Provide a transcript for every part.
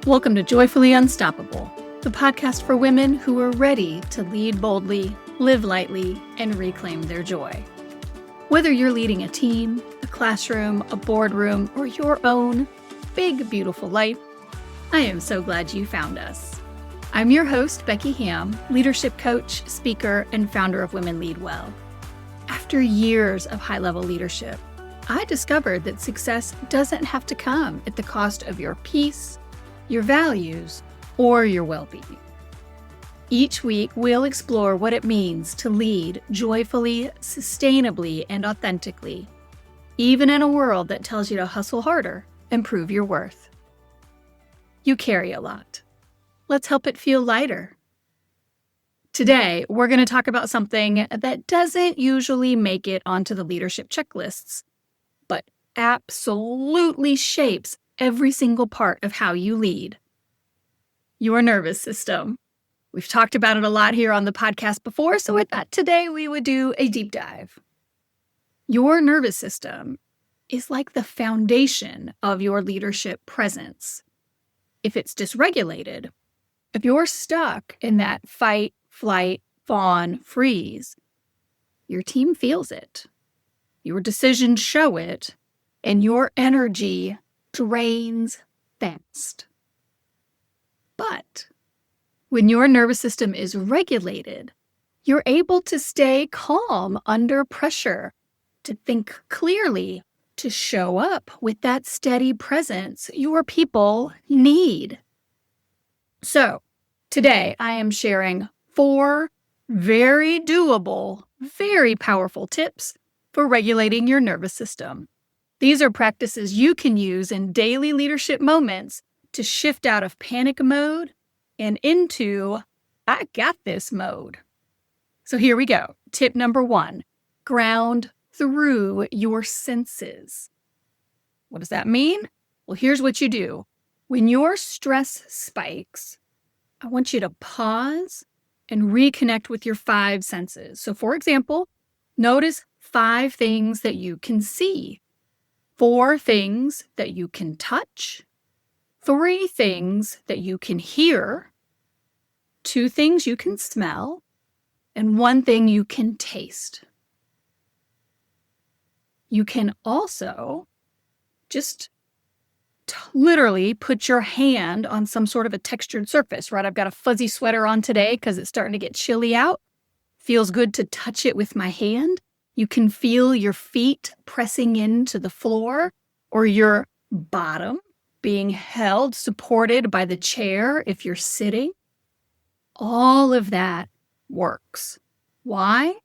Welcome to Joyfully Unstoppable, the podcast for women who are ready to lead boldly, live lightly, and reclaim their joy. Whether you're leading a team, a classroom, a boardroom, or your own big, beautiful life, I am so glad you found us. I'm your host, Becky Hamm, leadership coach, speaker, and founder of Women Lead Well. After years of high-level leadership, I discovered that success doesn't have to come at the cost of your peace, your values, or your well-being. Each week, we'll explore what it means to lead joyfully, sustainably, and authentically, even in a world that tells you to hustle harder and prove your worth. You carry a lot. Let's help it feel lighter. Today, we're going to talk about something that doesn't usually make it onto the leadership checklists, but absolutely shapes every single part of how you lead. Your nervous system. We've talked about it a lot here on the podcast before, so I thought today we would do a deep dive. Your nervous system is like the foundation of your leadership presence. If it's dysregulated, if you're stuck in that fight, flight, fawn, freeze, your team feels it. Your decisions show it, and your energy drains fast. But when your nervous system is regulated, you're able to stay calm under pressure, to think clearly, to show up with that steady presence your people need. So, today I am sharing 4 very doable, very powerful tips for regulating your nervous system. These are practices you can use in daily leadership moments to shift out of panic mode and into I got this mode. So here we go. Tip number 1, ground through your senses. What does that mean? Well, here's what you do. When your stress spikes, I want you to pause and reconnect with your 5 senses. So for example, notice 5 things that you can see, 4 things that you can touch, 3 things that you can hear, 2 things you can smell, and 1 thing you can taste. You can also just literally put your hand on some sort of a textured surface, right? I've got a fuzzy sweater on today because it's starting to get chilly out. Feels good to touch it with my hand. You can feel your feet pressing into the floor or your bottom being held, supported by the chair if you're sitting. All of that works. Why?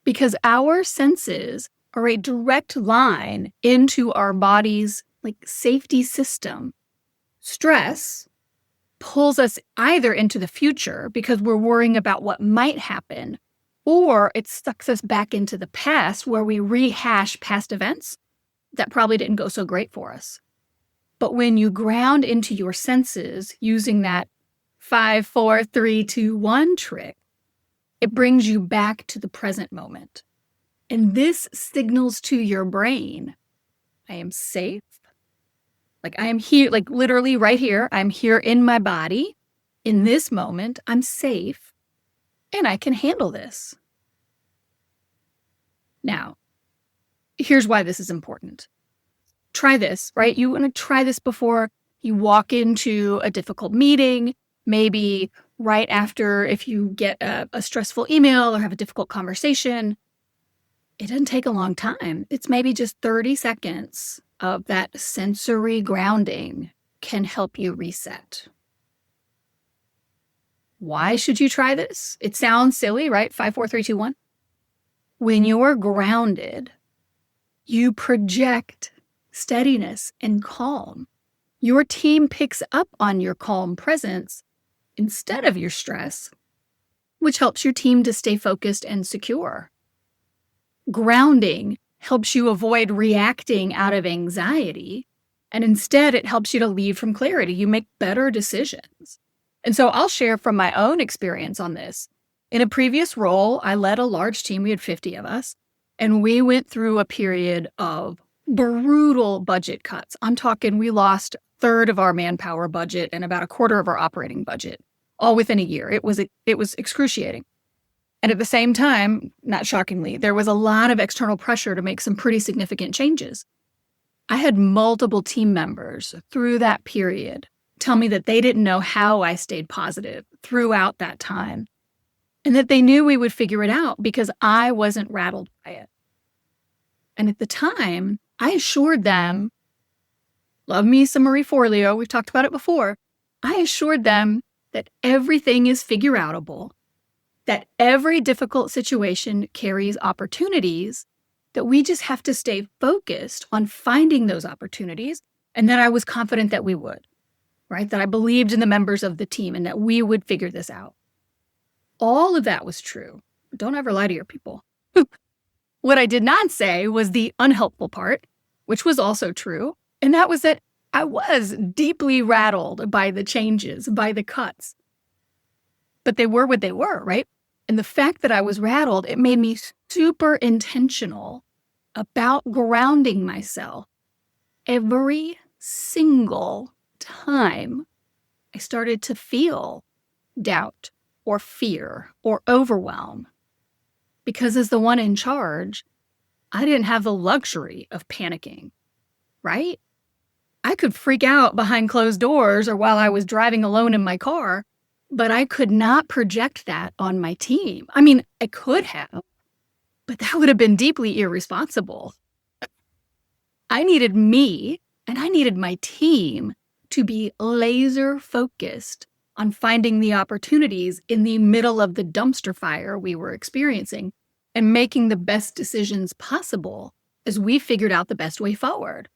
Because our senses are a direct line into our body's safety system. Stress pulls us either into the future because we're worrying about what might happen, or it sucks us back into the past where we rehash past events that probably didn't go so great for us. But when you ground into your senses using that 5, 4, 3, 2, 1 trick, it brings you back to the present moment. And this signals to your brain, I am safe. I am here, literally right here. I'm here in my body. In this moment, I'm safe. And I can handle this. Now, here's why this is important. Try this, right? You want to try this before you walk into a difficult meeting, maybe right after if you get a stressful email or have a difficult conversation. It doesn't take a long time. It's maybe just 30 seconds of that sensory grounding can help you reset. Why should you try this? It sounds silly, right? 5, 4, 3, 2, 1. When you're grounded, you project steadiness and calm. Your team picks up on your calm presence instead of your stress, which helps your team to stay focused and secure. Grounding helps you avoid reacting out of anxiety, and instead it helps you to lead from clarity. You make better decisions. And so I'll share from my own experience on this. In a previous role, I led a large team. We had 50 of us, and we went through a period of brutal budget cuts. I'm talking we lost a third of our manpower budget and about a quarter of our operating budget, all within a year. It was excruciating. And at the same time, not shockingly, there was a lot of external pressure to make some pretty significant changes. I had multiple team members through that period tell me that they didn't know how I stayed positive throughout that time, and that they knew we would figure it out because I wasn't rattled by it. And at the time, I assured them, love me some Marie Forleo, we've talked about it before, I assured them that everything is figure-outable, that every difficult situation carries opportunities, that we just have to stay focused on finding those opportunities, and that I was confident that we would, right? That I believed in the members of the team and that we would figure this out. All of that was true. Don't ever lie to your people. What I did not say was the unhelpful part, which was also true, and that was that I was deeply rattled by the changes, by the cuts. But they were what they were, right? And the fact that I was rattled, it made me super intentional about grounding myself every single time I started to feel doubt or fear or overwhelm. Because as the one in charge, I didn't have the luxury of panicking, right? I could freak out behind closed doors or while I was driving alone in my car, but I could not project that on my team. I mean, I could have, but that would have been deeply irresponsible. I needed me and I needed my team to be laser focused on finding the opportunities in the middle of the dumpster fire we were experiencing and making the best decisions possible as we figured out the best way forward.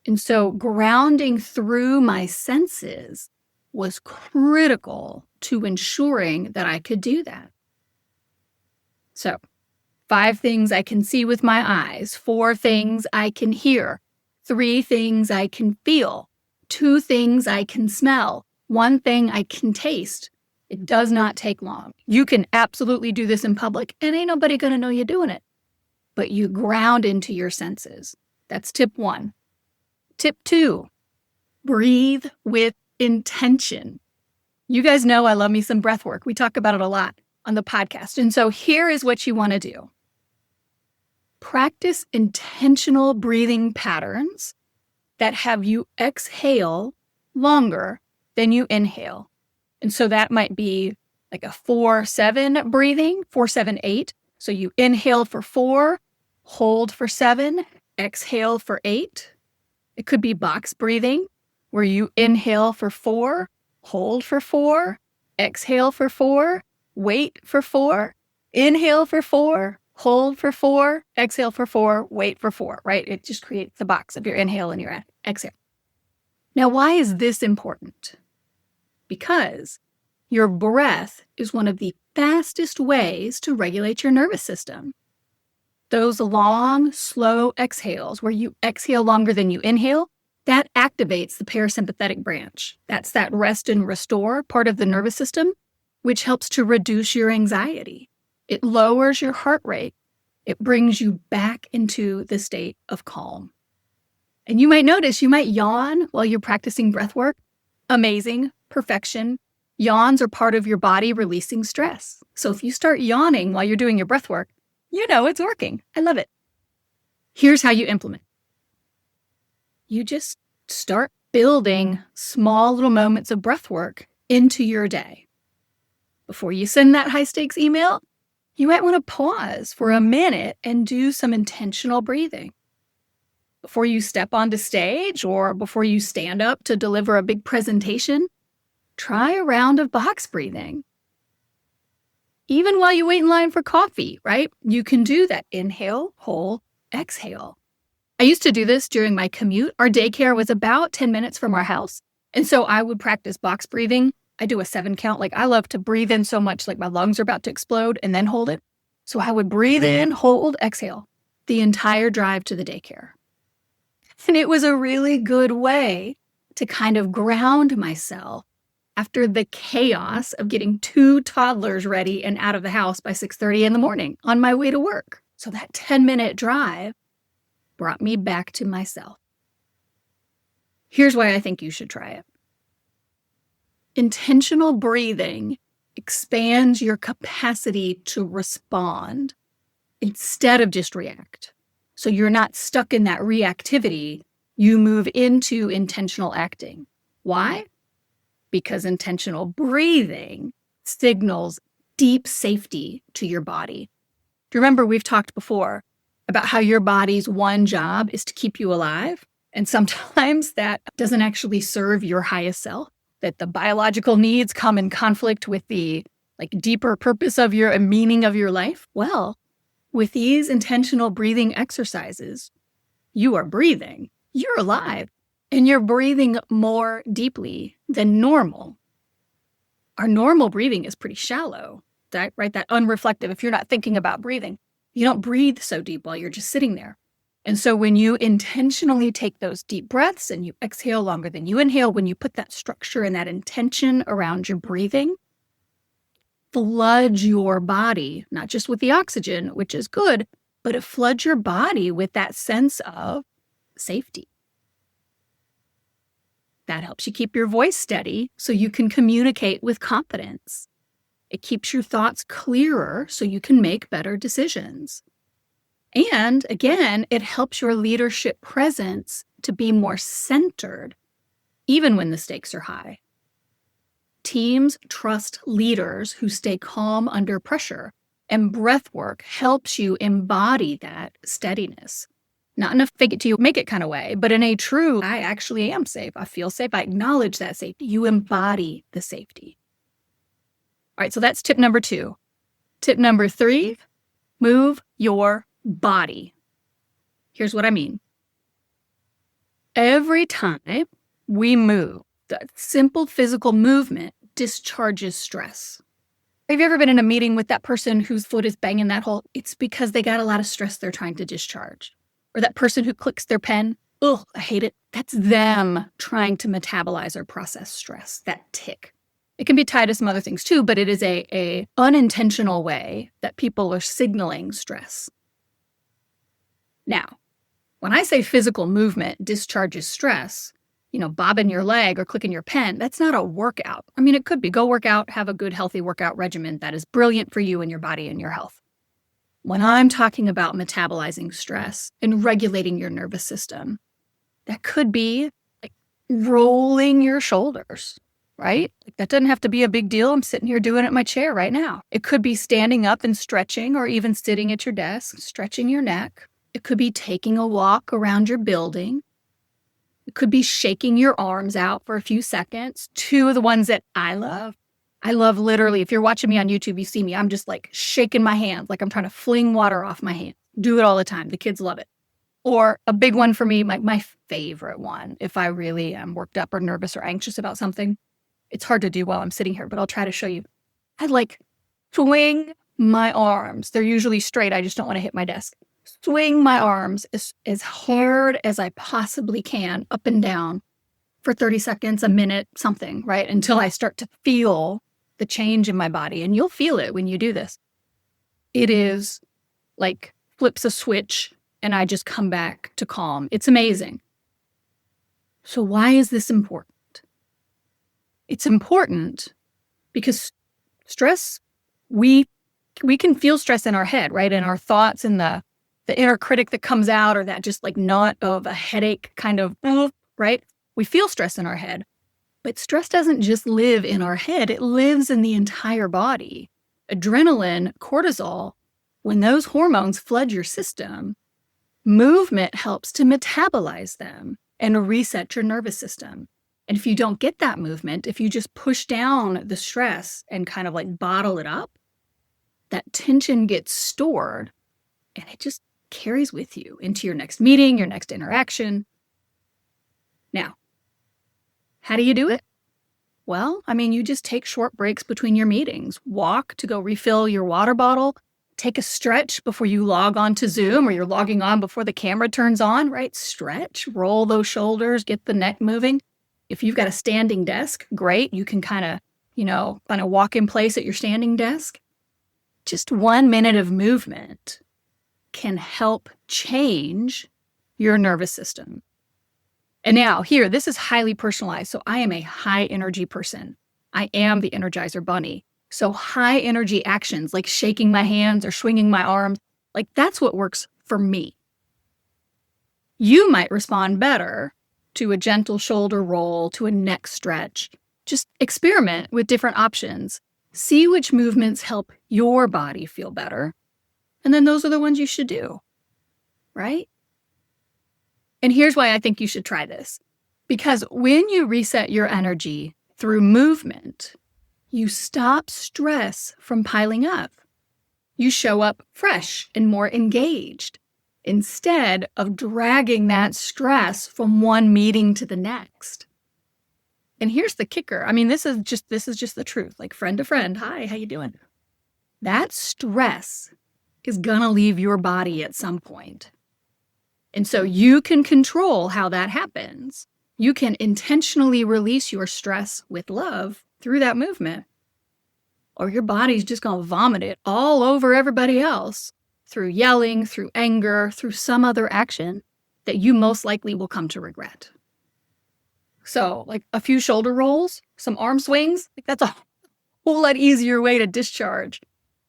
And so grounding through my senses was critical to ensuring that I could do that. So, 5 things I can see with my eyes, 4 things I can hear, 3 things I can feel, 2 things I can smell, 1 thing I can taste. It does not take long. You can absolutely do this in public and ain't nobody gonna know you're doing it. But you ground into your senses. That's tip 1. Tip 2, breathe with intention. You guys know I love me some breath work. We talk about it a lot on the podcast. And so here is what you want to do. Practice intentional breathing patterns that have you exhale longer than you inhale. And so that might be like a 4-7 breathing, 4-7-8. So you inhale for 4, hold for 7, exhale for 8. It could be box breathing, where you inhale for 4, hold for 4, exhale for 4, wait for 4, inhale for 4, hold for 4, exhale for 4, wait for 4, right? It just creates the box of your inhale and your exhale. Now, why is this important? Because your breath is one of the fastest ways to regulate your nervous system. Those long, slow exhales, where you exhale longer than you inhale, that activates the parasympathetic branch. That's that rest and restore part of the nervous system, which helps to reduce your anxiety. It lowers your heart rate. It brings you back into the state of calm. And you might notice you might yawn while you're practicing breath work. Amazing, perfection. Yawns are part of your body releasing stress. So if you start yawning while you're doing your breath work, you know it's working. I love it. Here's how you implement. You just start building small little moments of breath work into your day. Before you send that high-stakes email, you might want to pause for a minute and do some intentional breathing. Before you step onto stage or before you stand up to deliver a big presentation, try a round of box breathing. Even while you wait in line for coffee, right? You can do that. Inhale, hold, exhale. I used to do this during my commute. Our daycare was about 10 minutes from our house. And so I would practice box breathing. I do a 7 count. Like, I love to breathe in so much, like my lungs are about to explode, and then hold it. So I would breathe in, hold, exhale the entire drive to the daycare. And it was a really good way to kind of ground myself after the chaos of getting 2 toddlers ready and out of the house by 6:30 in the morning on my way to work. So that 10-minute drive brought me back to myself. Here's why I think you should try it. Intentional breathing expands your capacity to respond instead of just react. So you're not stuck in that reactivity. You move into intentional acting. Why? Because intentional breathing signals deep safety to your body. Do you remember we've talked before about how your body's one job is to keep you alive? And sometimes that doesn't actually serve your highest self, that the biological needs come in conflict with the deeper purpose of your and meaning of your life. Well, with these intentional breathing exercises, you are breathing, you're alive, and you're breathing more deeply than normal. Our normal breathing is pretty shallow, right? That unreflective, if you're not thinking about breathing, you don't breathe so deep while you're just sitting there. And so when you intentionally take those deep breaths and you exhale longer than you inhale, when you put that structure and that intention around your breathing, flood your body, not just with the oxygen, which is good, but it floods your body with that sense of safety. That helps you keep your voice steady so you can communicate with confidence. It keeps your thoughts clearer so you can make better decisions. And again, it helps your leadership presence to be more centered, even when the stakes are high. Teams trust leaders who stay calm under pressure, and breathwork helps you embody that steadiness. Not in a fake it till you make it kind of way, but in a true, I actually am safe. I feel safe. I acknowledge that safety. You embody the safety. All right, so that's tip number 2. Tip number 3, move your body. Here's what I mean. Every time we move, that simple physical movement discharges stress. Have you ever been in a meeting with that person whose foot is banging that hole? It's because they got a lot of stress they're trying to discharge. Or that person who clicks their pen. Ugh, I hate it. That's them trying to metabolize or process stress, that tick. It can be tied to some other things too, but it is a unintentional way that people are signaling stress. Now, when I say physical movement discharges stress, bobbing your leg or clicking your pen, that's not a workout. I mean, it could be. Go work out, have a good, healthy workout regimen that is brilliant for you and your body and your health. When I'm talking about metabolizing stress and regulating your nervous system, that could be rolling your shoulders, right? That doesn't have to be a big deal. I'm sitting here doing it in my chair right now. It could be standing up and stretching, or even sitting at your desk, stretching your neck. It could be taking a walk around your building. It could be shaking your arms out for a few seconds. 2 of the ones that I love literally, if you're watching me on YouTube, you see me, I'm just shaking my hands, like I'm trying to fling water off my hand. Do it all the time. The kids love it. Or a big one for me, my favorite one, if I really am worked up or nervous or anxious about something. It's hard to do while I'm sitting here, but I'll try to show you. I swing my arms. They're usually straight. I just don't want to hit my desk. Swing my arms as hard as I possibly can, up and down, for 30 seconds, a minute, something, right? Until I start to feel the change in my body. And you'll feel it when you do this. It is flips a switch and I just come back to calm. It's amazing. So why is this important? It's important because stress, we can feel stress in our head, right? In our thoughts, and the inner critic that comes out, or that just knot of a headache kind of, right? We feel stress in our head, but stress doesn't just live in our head. It lives in the entire body. Adrenaline, cortisol, when those hormones flood your system, movement helps to metabolize them and reset your nervous system. And if you don't get that movement, if you just push down the stress and kind of bottle it up, that tension gets stored and it just carries with you into your next meeting, your next interaction. Now, how do you do it? Well, you just take short breaks between your meetings. Walk to go refill your water bottle. Take a stretch before you log on to Zoom, or you're logging on before the camera turns on, right? Stretch, roll those shoulders, get the neck moving. If you've got a standing desk, great. You can kind of walk in place at your standing desk. Just 1 minute of movement can help change your nervous system. And now here, this is highly personalized. So I am a high energy person. I am the Energizer Bunny. So high energy actions like shaking my hands or swinging my arms, like that's what works for me. You might respond better to a gentle shoulder roll, to a neck stretch. Just experiment with different options. See which movements help your body feel better. And then those are the ones you should do, right? And here's why I think you should try this. Because when you reset your energy through movement, you stop stress from piling up. You show up fresh and more engaged instead of dragging that stress from one meeting to the next. And here's the kicker. I mean, this is just the truth. Like friend to friend, hi, how you doing? That stress is gonna leave your body at some point. And so you can control how that happens. You can intentionally release your stress with love through that movement. Or your body's just going to vomit it all over everybody else through yelling, through anger, through some other action that you most likely will come to regret. So, like a few shoulder rolls, some arm swings, like that's a whole lot easier way to discharge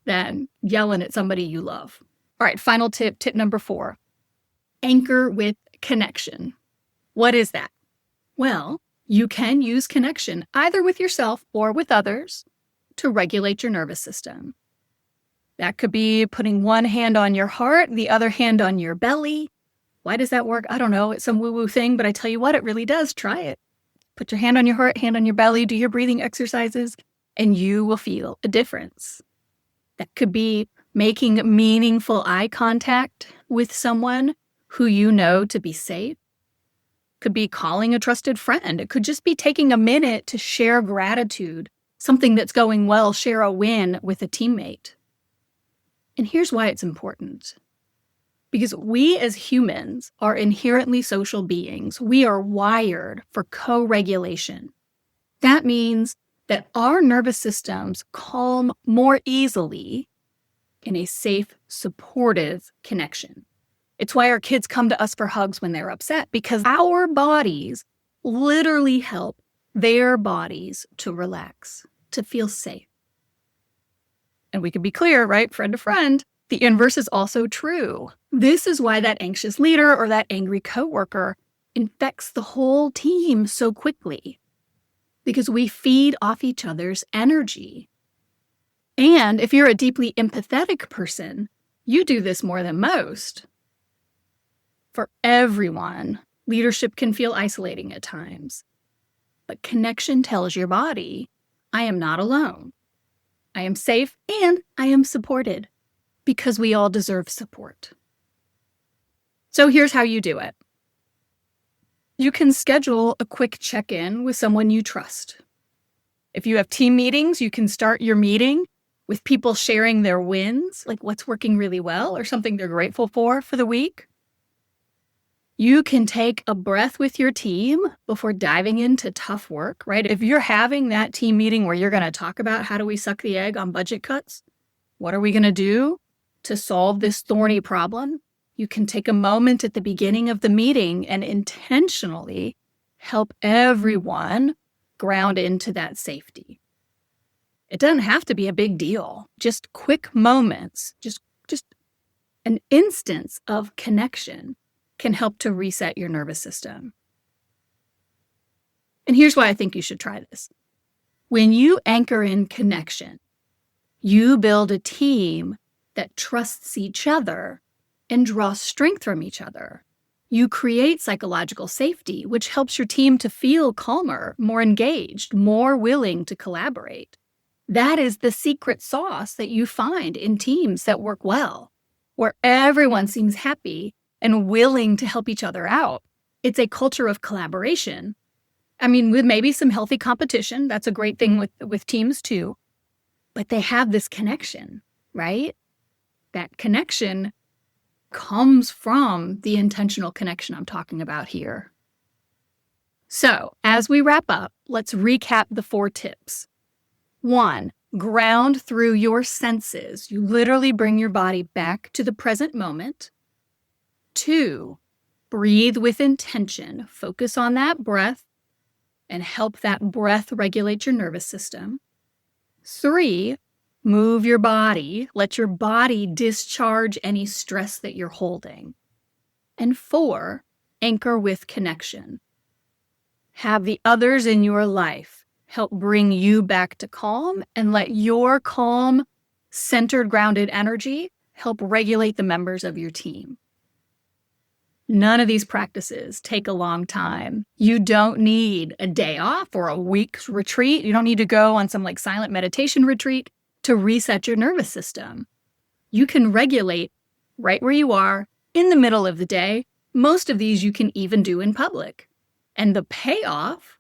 than yelling at somebody you love. All right, final tip number 4. Anchor with connection. What is that? Well, you can use connection either with yourself or with others to regulate your nervous system. That could be putting one hand on your heart, the other hand on your belly. Why does that work? I don't know. It's some woo-woo thing, but I tell you what, it really does. Try it. Put your hand on your heart, hand on your belly, do your breathing exercises, and you will feel a difference. That could be making meaningful eye contact with someone who you know to be safe. Could be calling a trusted friend. It could just be taking a minute to share gratitude, something that's going well, share a win with a teammate. And here's why it's important. Because we as humans are inherently social beings. We are wired for co-regulation. That means that our nervous systems calm more easily in a safe, supportive connection. It's why our kids come to us for hugs when they're upset, because our bodies literally help their bodies to relax, to feel safe. And we can be clear, right? Friend to friend, the inverse is also true. This is why that anxious leader or that angry coworker infects the whole team so quickly, because we feed off each other's energy. And if you're a deeply empathetic person, you do this more than most. For everyone, leadership can feel isolating at times. But connection tells your body, I am not alone. I am safe and I am supported, because we all deserve support. So here's how you do it. You can schedule a quick check-in with someone you trust. If you have team meetings, you can start your meeting with people sharing their wins, like what's working really well or something they're grateful for the week. You can take a breath with your team before diving into tough work, right? If you're having that team meeting where you're going to talk about how do we suck the egg on budget cuts, what are we going to do to solve this thorny problem? You can take a moment at the beginning of the meeting and intentionally help everyone ground into that safety. It doesn't have to be a big deal. Just quick moments, just an instance of connection can help to reset your nervous system. And here's why I think you should try this. When you anchor in connection, you build a team that trusts each other and draws strength from each other. You create psychological safety, which helps your team to feel calmer, more engaged, more willing to collaborate. That is the secret sauce that you find in teams that work well, where everyone seems happy and willing to help each other out. It's a culture of collaboration. I mean, with maybe some healthy competition, that's a great thing with teams too, but they have this connection, right? That connection comes from the intentional connection I'm talking about here. So, as we wrap up, let's recap the 4 tips. 1, ground through your senses. You literally bring your body back to the present moment. 2, Breathe with intention. Focus on that breath and help that breath regulate your nervous system. 3, move your body. Let your body discharge any stress that you're holding. And 4, anchor with connection. Have the others in your life help bring you back to calm and let your calm, centered, grounded energy help regulate the members of your team. None of these practices take a long time. You don't need a day off or a week's retreat. You don't need to go on some silent meditation retreat to reset your nervous system. You can regulate right where you are in the middle of the day. Most of these you can even do in public. And the payoff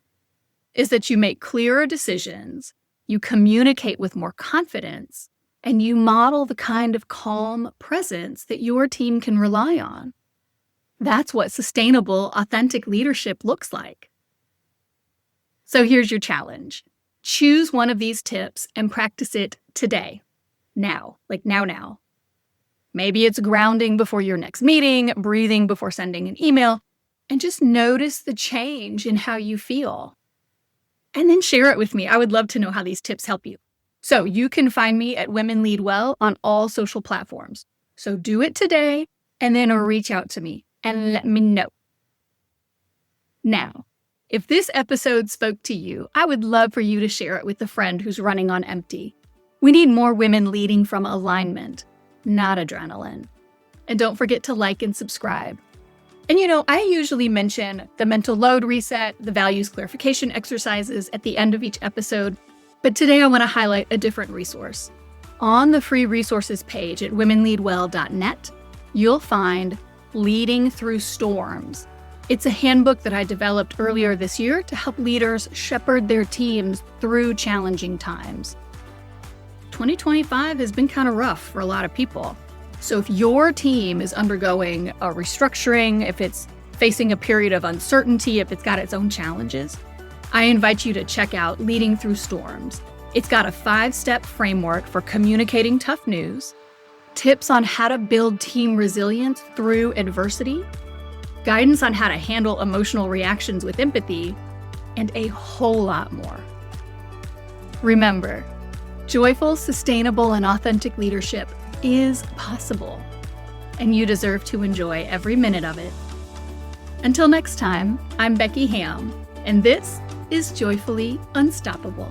is that you make clearer decisions, you communicate with more confidence, and you model the kind of calm presence that your team can rely on. That's what sustainable, authentic leadership looks like. So here's your challenge. Choose one of these tips and practice it today. Now. Now. Maybe it's grounding before your next meeting, breathing before sending an email, and just notice the change in how you feel. And then share it with me. I would love to know how these tips help you. So you can find me at Women Lead Well on all social platforms. So do it today and then reach out to me and let me know. Now, if this episode spoke to you, I would love for you to share it with a friend who's running on empty. We need more women leading from alignment, not adrenaline. And don't forget to like and subscribe. And I usually mention the mental load reset, the values clarification exercises at the end of each episode, but today I want to highlight a different resource. On the free resources page at womenleadwell.net, you'll find Leading Through Storms. It's a handbook that I developed earlier this year to help leaders shepherd their teams through challenging times. 2025 has been kind of rough for a lot of people. So if your team is undergoing a restructuring, if it's facing a period of uncertainty, if it's got its own challenges, I invite you to check out Leading Through Storms. It's got a 5-step framework for communicating tough news, tips on how to build team resilience through adversity, guidance on how to handle emotional reactions with empathy, and a whole lot more. Remember, joyful, sustainable, and authentic leadership is possible, and you deserve to enjoy every minute of it. Until next time, I'm Becky Hamm, and this is Joyfully Unstoppable.